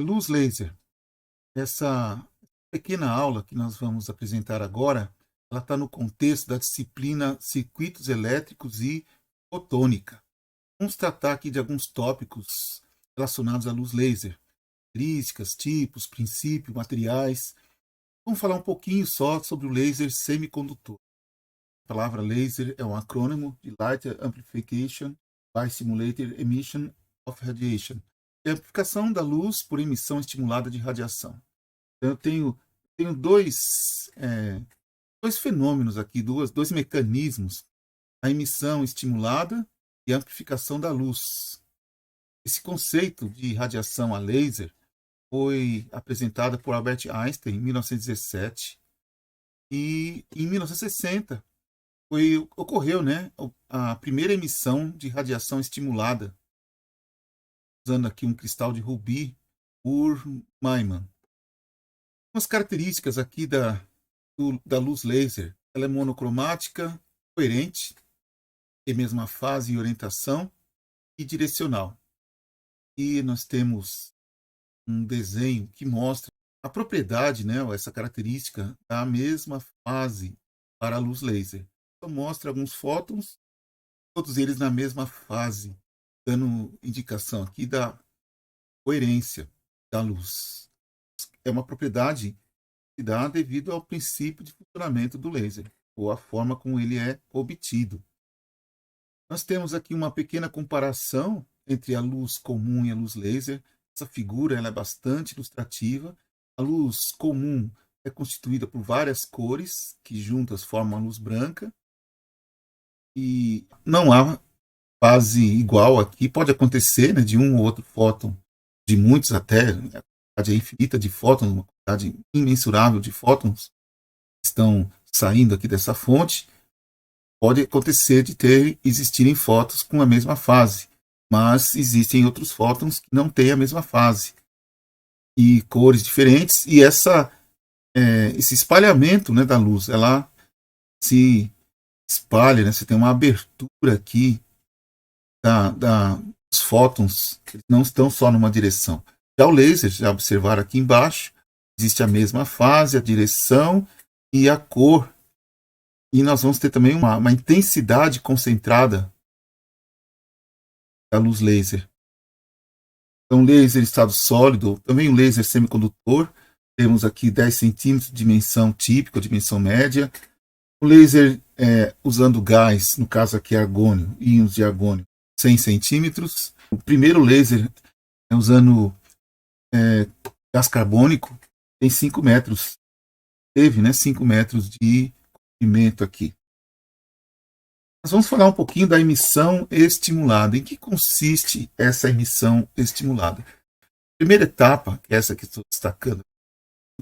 Luz laser. Essa pequena aula que nós vamos apresentar agora, ela está no contexto da disciplina Circuitos Elétricos e Fotônica. Vamos tratar aqui de alguns tópicos relacionados à luz laser, características, tipos, princípios, materiais. Vamos falar um pouquinho só sobre o laser semicondutor. A palavra laser é um acrônimo de Light Amplification by Simulated Emission of Radiation. É a amplificação da luz por emissão estimulada de radiação. Então, eu tenho dois fenômenos aqui, dois mecanismos: a emissão estimulada e a amplificação da luz. Esse conceito de radiação a laser foi apresentado por Albert Einstein em 1917 e em 1960 ocorreu, né, a primeira emissão de radiação estimulada, usando aqui um cristal de rubi por Maiman. As características aqui da luz laser: ela é monocromática, coerente, tem mesma fase e orientação e direcional. E nós temos um desenho que mostra a propriedade, né, essa característica da mesma fase para a luz laser. Então, mostra alguns fótons, todos eles na mesma fase, dando indicação aqui da coerência da luz. É uma propriedade que dá devido ao princípio de funcionamento do laser, ou a forma como ele é obtido. Nós temos aqui uma pequena comparação entre a luz comum e a luz laser. Essa figura ela é bastante ilustrativa. A luz comum é constituída por várias cores que juntas formam a luz branca. E não há fase igual aqui. Pode acontecer, né, de um ou outro fóton, de muitos até, a quantidade infinita de fótons, uma quantidade imensurável de fótons que estão saindo aqui dessa fonte. Pode acontecer de existirem fótons com a mesma fase, mas existem outros fótons que não têm a mesma fase e cores diferentes, e esse espalhamento, né, da luz, ela se espalha, né? Você tem uma abertura aqui dos fótons, que não estão só numa direção. Já o laser, já observaram aqui embaixo, existe a mesma fase, a direção e a cor. E nós vamos ter também uma intensidade concentrada da luz laser. Então, laser estado sólido, também um laser semicondutor. Temos aqui 10 centímetros de dimensão típica, dimensão média. O laser usando gás, no caso aqui argônio, íons de argônio, 100 centímetros. O primeiro laser usando gás carbônico tem 5 metros. Teve, né, 5 metros de comprimento aqui. Nós vamos falar um pouquinho da emissão estimulada. Em que consiste essa emissão estimulada? Primeira etapa, que é essa que estou destacando,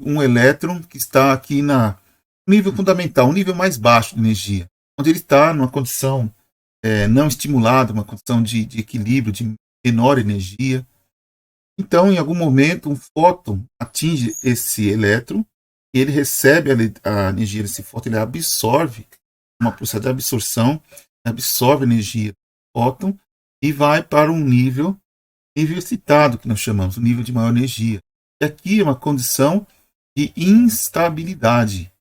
um elétron que está aqui no nível fundamental, um nível mais baixo de energia, onde ele está numa condição não estimulada, uma condição de equilíbrio, de menor energia. Então, em algum momento, um fóton atinge esse elétron e ele recebe a energia desse fóton, ele absorve, uma processamento de absorção, absorve a energia do fóton e vai para um nível excitado, que nós chamamos, o nível de maior energia. E aqui é uma condição de instabilidade.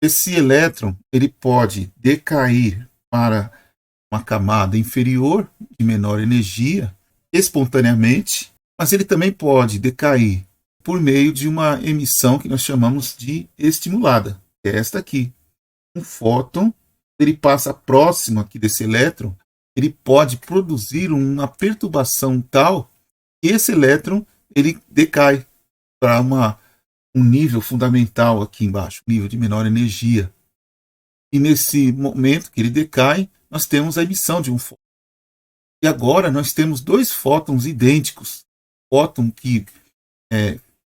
Esse elétron ele pode decair para uma camada inferior, de menor energia, espontaneamente, mas ele também pode decair por meio de uma emissão que nós chamamos de estimulada, que é esta aqui. Um fóton, ele passa próximo aqui desse elétron, ele pode produzir uma perturbação tal que esse elétron ele decai para um nível fundamental aqui embaixo, nível de menor energia. E nesse momento que ele decai, nós temos a emissão de um fóton. E agora nós temos dois fótons idênticos. O fóton que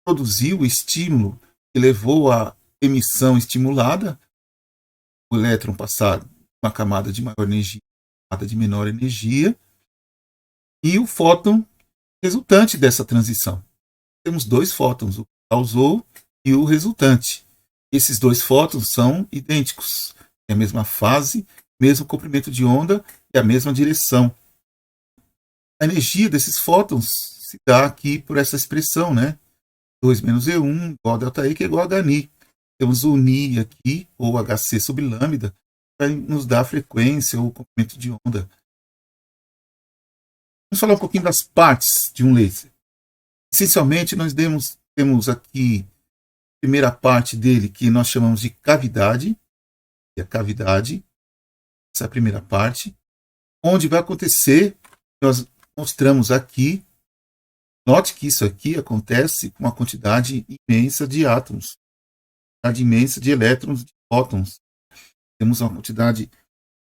produziu o estímulo que levou à emissão estimulada, o elétron passar uma camada de maior energia, camada de menor energia, e o fóton resultante dessa transição. Temos dois fótons, o que causou e o resultante. Esses dois fótons são idênticos, têm a mesma fase, mesmo comprimento de onda e a mesma direção. A energia desses fótons se dá aqui por essa expressão, né? 2 menos E1 igual a ΔE, que é igual a HNI. Temos o Ni aqui, ou HC sobre lambda, vai nos dar a frequência ou o comprimento de onda. Vamos falar um pouquinho das partes de um laser. Essencialmente, nós temos aqui a primeira parte dele, que nós chamamos de cavidade. E a cavidade, essa é a primeira parte, onde vai acontecer, nós mostramos aqui, note que isso aqui acontece com uma quantidade imensa de átomos, quantidade imensa de elétrons, de fótons. Temos uma quantidade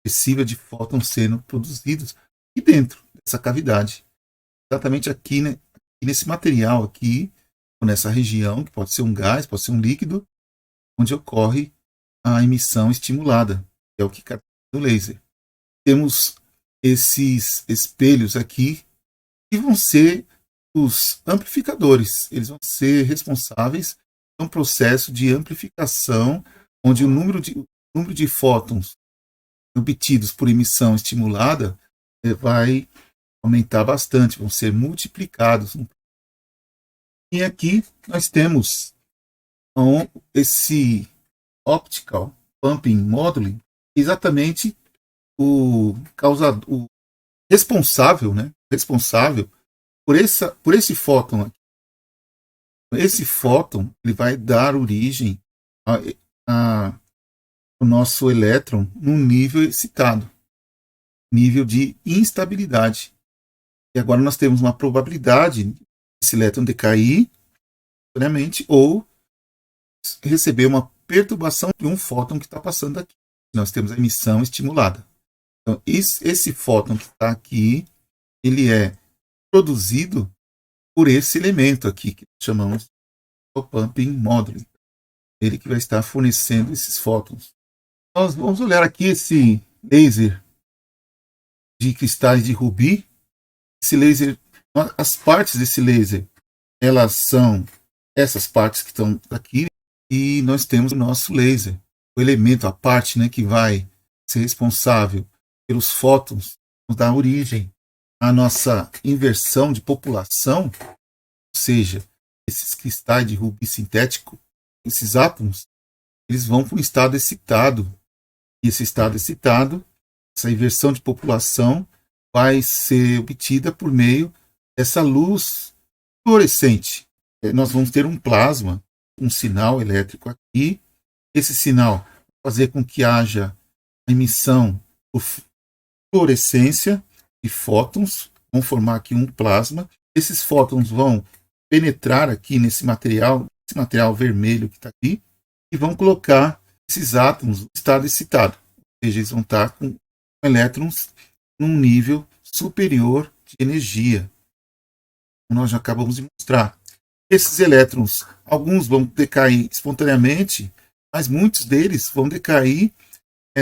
excessiva de fótons sendo produzidos aqui dentro dessa cavidade. Exatamente aqui, né, nesse material aqui, ou nessa região, que pode ser um gás, pode ser um líquido, onde ocorre a emissão estimulada, que é o que caracteriza o laser. Temos esses espelhos aqui, que vão ser os amplificadores. Eles vão ser responsáveis por um processo de amplificação, onde o número de fótons obtidos por emissão estimulada vai aumentar bastante, vão ser multiplicados. E aqui nós temos esse Optical Pumping Modeling, exatamente o responsável, né? Responsável por esse fóton aqui. Esse fóton ele vai dar origem ao nosso elétron num nível excitado, nível de instabilidade. E agora nós temos uma probabilidade desse elétron decair ou receber uma perturbação de um fóton que está passando aqui. Nós temos a emissão estimulada. Então, esse fóton que está aqui, ele é produzido por esse elemento aqui, que chamamos de pumping modeling. Ele que vai estar fornecendo esses fótons. Nós vamos olhar aqui esse laser de cristais de rubi. Esse laser, as partes desse laser, elas são essas partes que estão aqui, e nós temos o nosso laser, o elemento, a parte, né, que vai ser responsável pelos fótons, nos dar origem à nossa inversão de população, ou seja, esses cristais de rubi sintético, esses átomos, eles vão para um estado excitado, e esse estado excitado, essa inversão de população, vai ser obtida por meio dessa luz fluorescente. Nós vamos ter um plasma, um sinal elétrico aqui. Esse sinal vai fazer com que haja emissão por fluorescência de fótons, vão formar aqui um plasma. Esses fótons vão penetrar aqui nesse material vermelho que está aqui, e vão colocar esses átomos no estado excitado. Ou seja, eles vão estar com elétrons num nível superior de energia. Como nós já acabamos de mostrar. Esses elétrons, alguns vão decair espontaneamente, mas muitos deles vão decair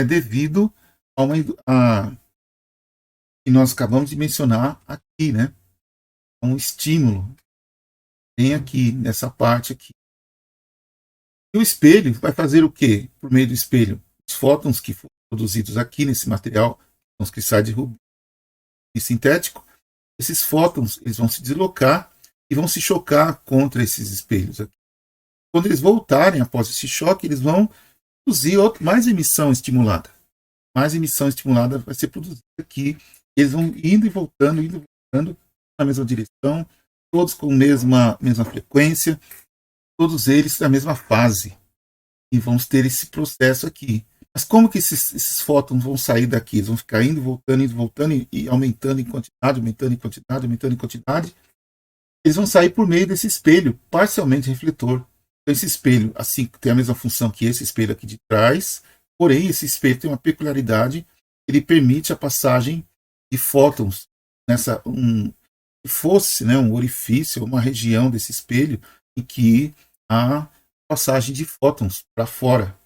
devido a que nós acabamos de mencionar aqui, né? Um estímulo. Tem aqui, nessa parte aqui. E o espelho vai fazer o quê? Por meio do espelho, os fótons que foram produzidos aqui nesse material, os cristais de rubi sintético, esses fótons eles vão se deslocar e vão se chocar contra esses espelhos aqui. Quando eles voltarem após esse choque, eles vão produzir mais emissão estimulada. Mais emissão estimulada vai ser produzida aqui. Eles vão indo e voltando na mesma direção, todos com a mesma frequência, todos eles na mesma fase. E vamos ter esse processo aqui. Mas como que esses fótons vão sair daqui? Eles vão ficar indo, voltando e aumentando em quantidade, aumentando em quantidade. Eles vão sair por meio desse espelho, parcialmente refletor. Então, esse espelho, assim, tem a mesma função que esse espelho aqui de trás, porém, esse espelho tem uma peculiaridade, ele permite a passagem de fótons fosse, né, um orifício, uma região desse espelho em que há passagem de fótons para fora.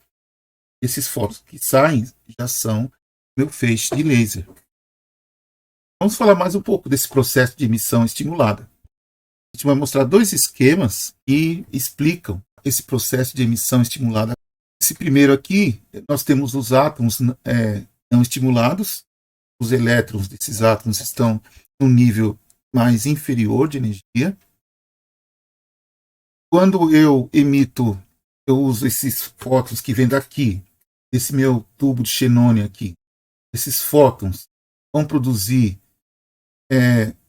Esses fótons que saem já são meu feixe de laser. Vamos falar mais um pouco desse processo de emissão estimulada. A gente vai mostrar dois esquemas que explicam esse processo de emissão estimulada. Esse primeiro aqui, nós temos os átomos não estimulados. Os elétrons desses átomos estão no nível mais inferior de energia. Quando eu emito, eu uso esses fótons que vêm daqui, esse meu tubo de xenônio aqui. Esses fótons vão produzir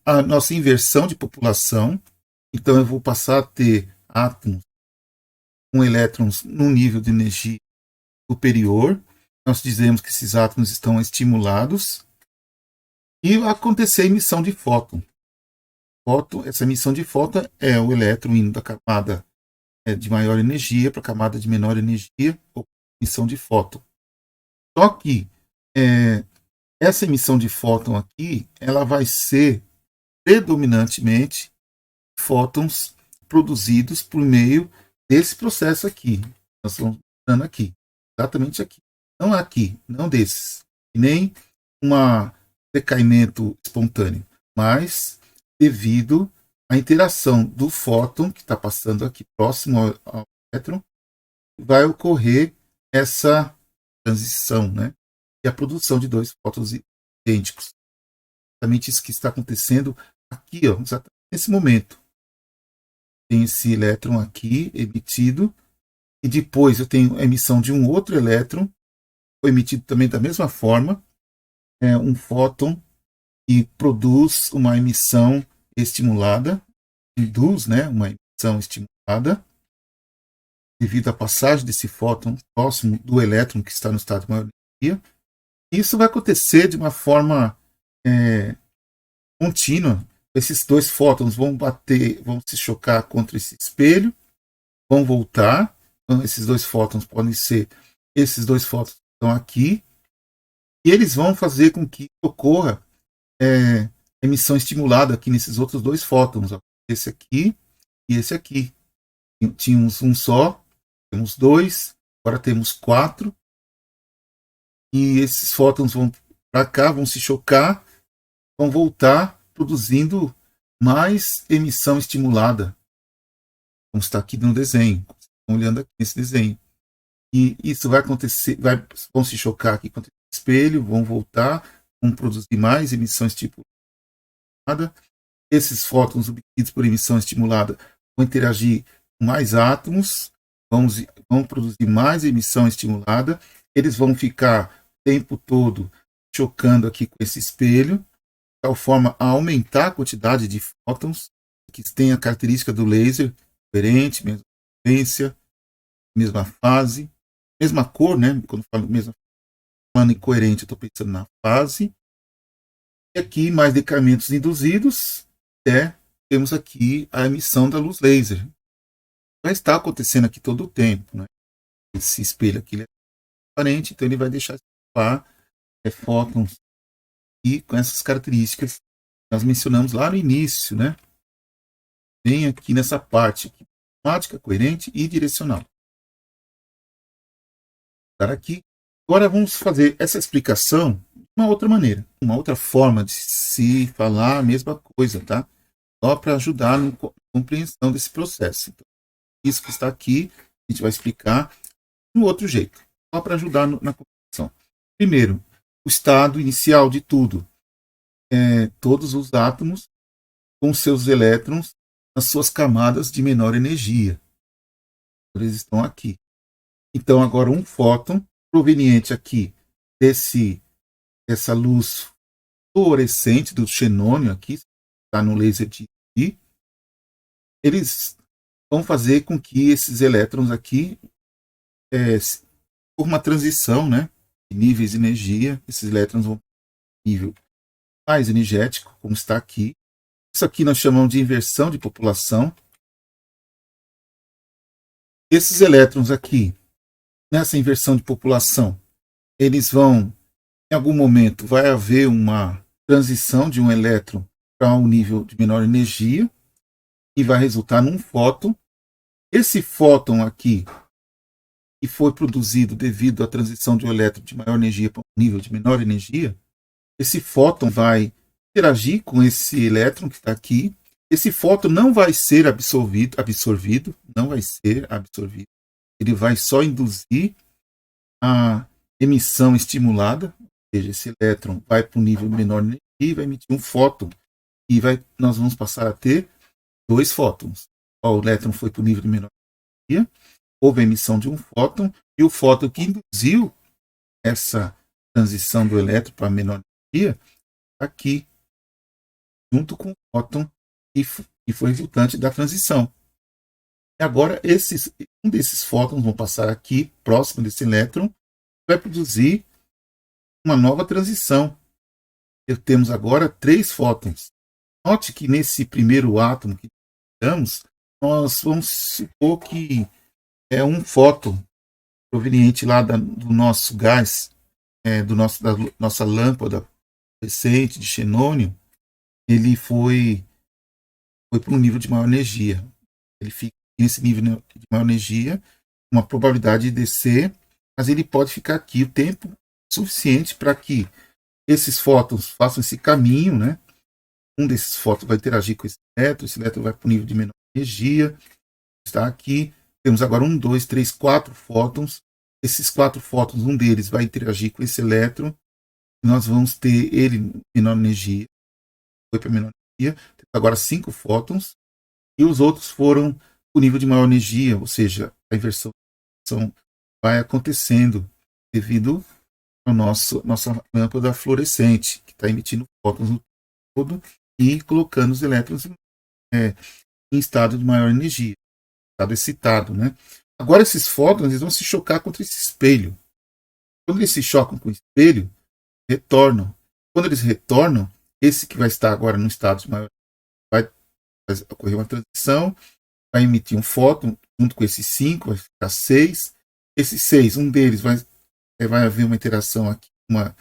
a nossa inversão de população. Então eu vou passar a ter átomos com elétrons num nível de energia superior. Nós dizemos que esses átomos estão estimulados. E vai acontecer a emissão de fóton. Essa emissão de fóton é o elétron indo da camada de maior energia para a camada de menor energia, ou emissão de fóton. Só que essa emissão de fóton aqui, ela vai ser predominantemente fótons produzidos por meio desse processo aqui. Nós estamos mostrando aqui, exatamente aqui. Não aqui, não desses. E nem um decaimento espontâneo, mas devido à interação do fóton que está passando aqui próximo ao elétron, vai ocorrer essa transição, né? E a produção de dois fótons idênticos. Exatamente isso que está acontecendo aqui, ó, exatamente nesse momento. Tem esse elétron aqui emitido, e depois eu tenho a emissão de um outro elétron, foi emitido também da mesma forma, um fóton que produz uma emissão estimulada, induz, né, uma emissão estimulada, devido à passagem desse fóton próximo do elétron que está no estado de maior energia. Isso vai acontecer de uma forma contínua. Esses dois fótons vão bater, vão se chocar contra esse espelho, vão voltar. Então, esses dois fótons podem ser esses dois fótons que estão aqui, e eles vão fazer com que ocorra emissão estimulada aqui nesses outros dois fótons, ó, esse aqui e esse aqui. Tínhamos um só, temos dois, agora temos 4, e esses fótons vão para cá, vão se chocar, vão voltar produzindo mais emissão estimulada, como está aqui no desenho. Estão olhando aqui nesse desenho. E isso vai acontecer, vão se chocar aqui contra o espelho, vão voltar, vão produzir mais emissão estimulada. Esses fótons obtidos por emissão estimulada vão interagir com mais átomos, vão produzir mais emissão estimulada. Eles vão ficar o tempo todo chocando aqui com esse espelho, de tal forma a aumentar a quantidade de fótons, que tem a característica do laser, diferente, mesma frequência, mesma fase, mesma cor, né? Quando falo mesma falando incoerente, eu estou pensando na fase. E aqui, mais decaimentos induzidos, temos aqui a emissão da luz laser. Vai estar acontecendo aqui todo o tempo, né? Esse espelho aqui é transparente, então ele vai deixar escapar fótons e com essas características que nós mencionamos lá no início, né? Bem aqui nessa parte aqui, cromática, coerente e direcional. Aqui. Agora vamos fazer essa explicação de uma outra maneira, uma outra forma de se falar a mesma coisa, tá? Só para ajudar na compreensão desse processo. Então, isso que está aqui, a gente vai explicar de um outro jeito, só para ajudar na compreensão. Primeiro, o estado inicial de tudo. Todos os átomos com seus elétrons nas suas camadas de menor energia. Eles estão aqui. Então, agora um fóton proveniente aqui dessa luz fluorescente do xenônio aqui, está no laser de I, eles vão fazer com que esses elétrons aqui, por uma transição, né, de níveis de energia, esses elétrons vão para um nível mais energético, como está aqui. Isso aqui nós chamamos de inversão de população. Esses elétrons aqui, nessa inversão de população, eles vão, em algum momento, vai haver uma transição de um elétron para um nível de menor energia e vai resultar num fóton. Esse fóton aqui, que foi produzido devido à transição de um elétron de maior energia para um nível de menor energia, esse fóton vai interagir com esse elétron que está aqui. Esse fóton não vai ser absorvido, não vai ser absorvido. Ele vai só induzir a emissão estimulada, ou seja, esse elétron vai para um nível menor de energia e vai emitir um fóton e nós vamos passar a ter 2 fótons. O elétron foi para o nível de menor energia, houve a emissão de um fóton, e o fóton que induziu essa transição do elétron para menor energia, aqui, junto com o fóton que foi resultante da transição. E agora, um desses fótons vão passar aqui, próximo desse elétron, vai produzir uma nova transição. Temos agora 3 fótons. Note que nesse primeiro átomo que temos, nós vamos supor que é um fóton proveniente lá do nosso gás, da nossa lâmpada fluorescente de xenônio. Ele foi para um nível de maior energia. Ele fica nesse nível de maior energia, uma probabilidade de descer, mas ele pode ficar aqui o tempo suficiente para que esses fótons façam esse caminho, né? Um desses fótons vai interagir com esse elétron vai para o nível de menor energia, está aqui. Temos agora 1, 2, 3, 4 fótons. Esses 4 fótons, um deles vai interagir com esse elétron, e nós vamos ter ele em menor energia, foi para menor energia. Temos agora 5 fótons, e os outros foram o nível de maior energia, ou seja, a inversão vai acontecendo devido à nossa lâmpada fluorescente, que está emitindo fótons no todo e colocando os elétrons em estado de maior energia, estado excitado, né? Agora esses fótons eles vão se chocar contra esse espelho. Quando eles se chocam com o espelho, retornam. Quando eles retornam, esse que vai estar agora no estado de maior vai ocorrer uma transição, vai emitir um fóton junto com esses 5, vai ficar 6. Esses 6, um deles vai haver uma interação aqui, uma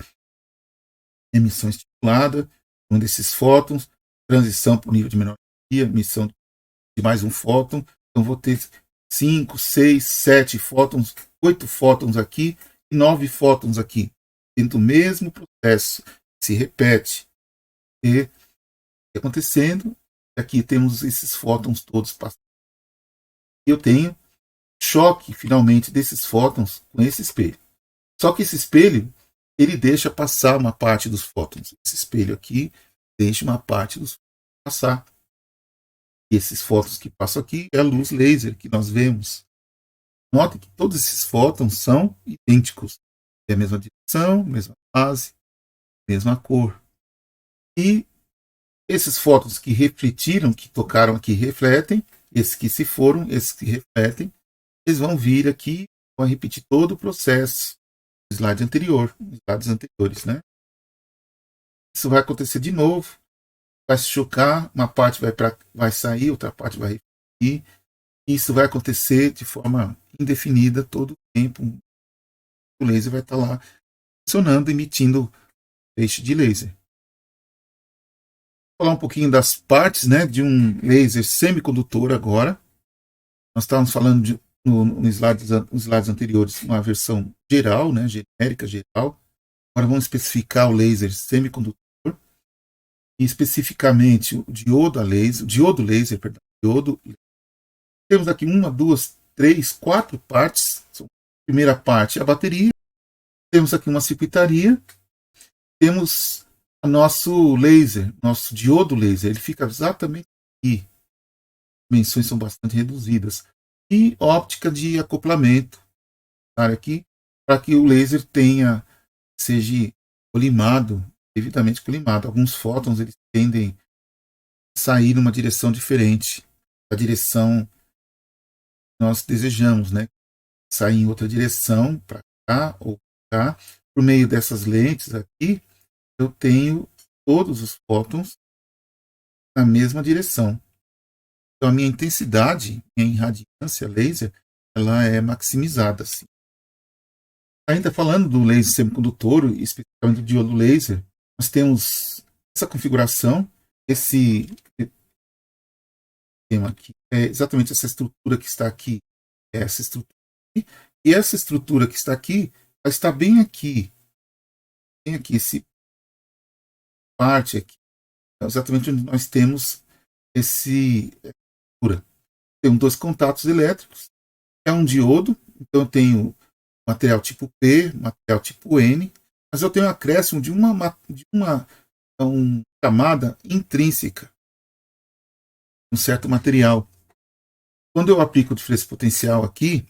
emissão estimulada, um desses fótons, transição para o nível de menor energia, emissão de mais um fóton. Então vou ter 5, 6, 7 fótons, 8 fótons aqui e 9 fótons aqui, dentro do mesmo processo, se repete. E acontecendo, aqui temos esses fótons todos passando. Eu tenho choque, finalmente, desses fótons com esse espelho. Só que esse espelho, ele deixa passar uma parte dos fótons. Esse espelho aqui deixa uma parte dos fótons passar. E esses fótons que passam aqui é a luz laser que nós vemos. Note que todos esses fótons são idênticos. É a mesma direção, mesma fase, mesma cor. E esses fótons que refletiram, que tocaram aqui, refletem. Esses que se foram, esses que refletem, eles vão vir aqui, vão repetir todo o processo do slide anterior, dos slides anteriores, né? Isso vai acontecer de novo, vai se chocar, uma parte vai sair, outra parte vai refletir. Isso vai acontecer de forma indefinida todo o tempo. O laser vai estar lá funcionando, emitindo feixe de laser. Vou falar um pouquinho das partes, né, de um laser semicondutor agora. Nós estávamos falando nos slides anteriores uma versão geral, né, genérica, geral. Agora vamos especificar o laser semicondutor e especificamente o diodo laser. Temos aqui 1, 2, 3, 4 partes. A primeira parte é a bateria. Temos aqui uma circuitaria. Temos o nosso laser, nosso diodo laser. Ele fica exatamente aqui. As dimensões são bastante reduzidas. E óptica de acoplamento. Aqui, para que o laser seja colimado, devidamente colimado. Alguns fótons eles tendem a sair numa direção diferente da direção que nós desejamos, né? Sair em outra direção, para cá ou para cá. Por meio dessas lentes aqui, eu tenho todos os fótons na mesma direção. Então a minha intensidade em radiância laser, ela é maximizada. Assim. Ainda falando do laser semicondutor, especificamente do diodo laser, nós temos essa configuração, esse tema aqui, é exatamente essa estrutura que está aqui, essa estrutura aqui, e essa estrutura que está aqui, vai estar bem aqui, esse parte aqui, exatamente onde nós temos temos 2 contatos elétricos, é um diodo, então eu tenho material tipo P, material tipo N, mas eu tenho um acréscimo de uma uma camada intrínseca, um certo material. Quando eu aplico o diferença potencial aqui,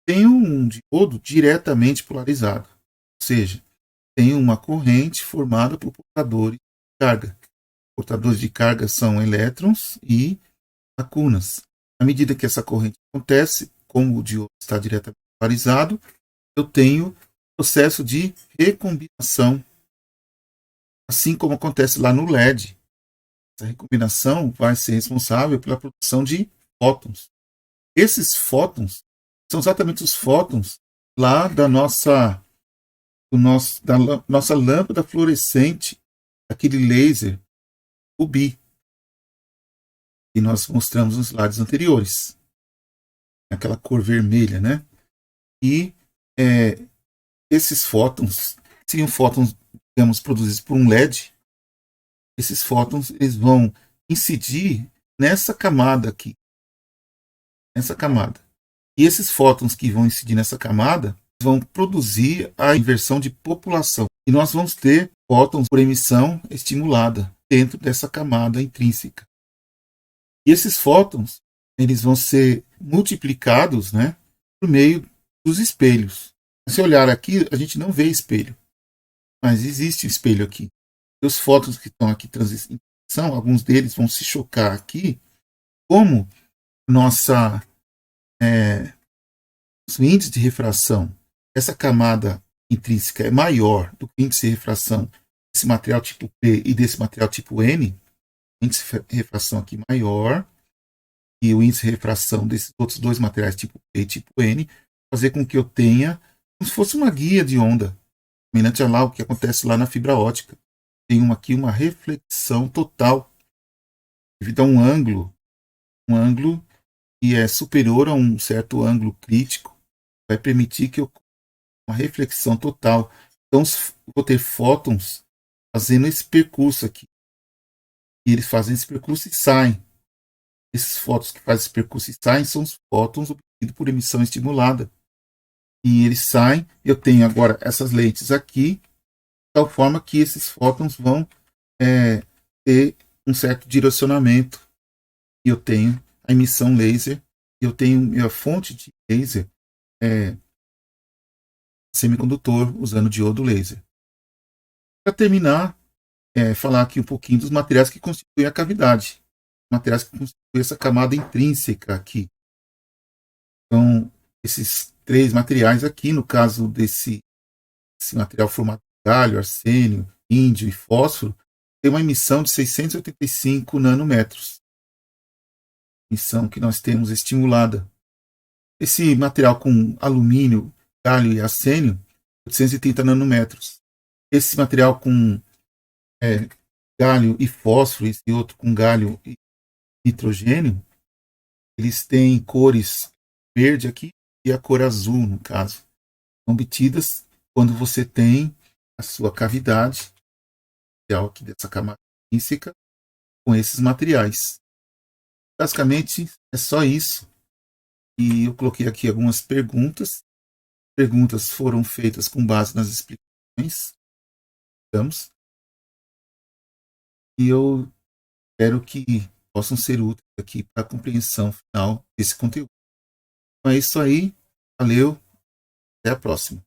tenho um diodo diretamente polarizado, ou seja, tenho uma corrente formada por portadores de carga. Portadores de carga são elétrons e lacunas. À medida que essa corrente acontece, como o diodo está diretamente polarizado, eu tenho processo de recombinação, assim como acontece lá no LED. Essa recombinação vai ser responsável pela produção de fótons. Esses fótons são exatamente os fótons lá da nossa lâmpada fluorescente, aquele laser rubi, que nós mostramos nos slides anteriores, aquela cor vermelha, né? E esses fótons seriam fótons, digamos, produzidos por um LED. Esses fótons eles vão incidir nessa camada aqui, nessa camada. E esses fótons que vão incidir nessa camada vão produzir a inversão de população. E nós vamos ter fótons por emissão estimulada dentro dessa camada intrínseca. E esses fótons eles vão ser multiplicados, né, por meio dos espelhos. Se olhar aqui, a gente não vê espelho, mas existe espelho aqui. E os fótons que estão aqui em transição, alguns deles vão se chocar aqui, como nosso índice de refração, essa camada intrínseca é maior do que o índice de refração desse material tipo P e desse material tipo N, o índice de refração aqui maior, e o índice de refração desses outros dois materiais tipo P e tipo N, fazer com que eu tenha como se fosse uma guia de onda, semelhante a lá o que acontece lá na fibra ótica. Tem aqui uma reflexão total devido a um ângulo que é superior a um certo ângulo crítico, vai permitir que eu uma reflexão total. Então, vou ter fótons fazendo esse percurso aqui. E eles fazem esse percurso e saem. Esses fótons que fazem esse percurso e saem são os fótons obtidos por emissão estimulada. E eles saem, eu tenho agora essas lentes aqui, de tal forma que esses fótons vão ter um certo direcionamento. E eu tenho a emissão laser, eu tenho minha fonte de laser semicondutor usando diodo laser. Para terminar, falar aqui um pouquinho dos materiais que constituem a cavidade, materiais que constituem essa camada intrínseca aqui. Então, esses três materiais aqui, no caso desse material formado de galho, arsênio, índio e fósforo, tem uma emissão de 685 nanômetros. Emissão que nós temos estimulada. Esse material com alumínio, galho e arsênio, 830 nanômetros. Esse material com galho e fósforo, e outro com galho e nitrogênio, eles têm cores verde aqui e a cor azul, no caso, obtidas quando você tem a sua cavidade aqui dessa camada intrínseca com esses materiais. Basicamente é só isso. E eu coloquei aqui algumas perguntas. Perguntas foram feitas com base nas explicações. E eu espero que possam ser úteis aqui para a compreensão final desse conteúdo. Então é isso aí. Valeu. Até a próxima.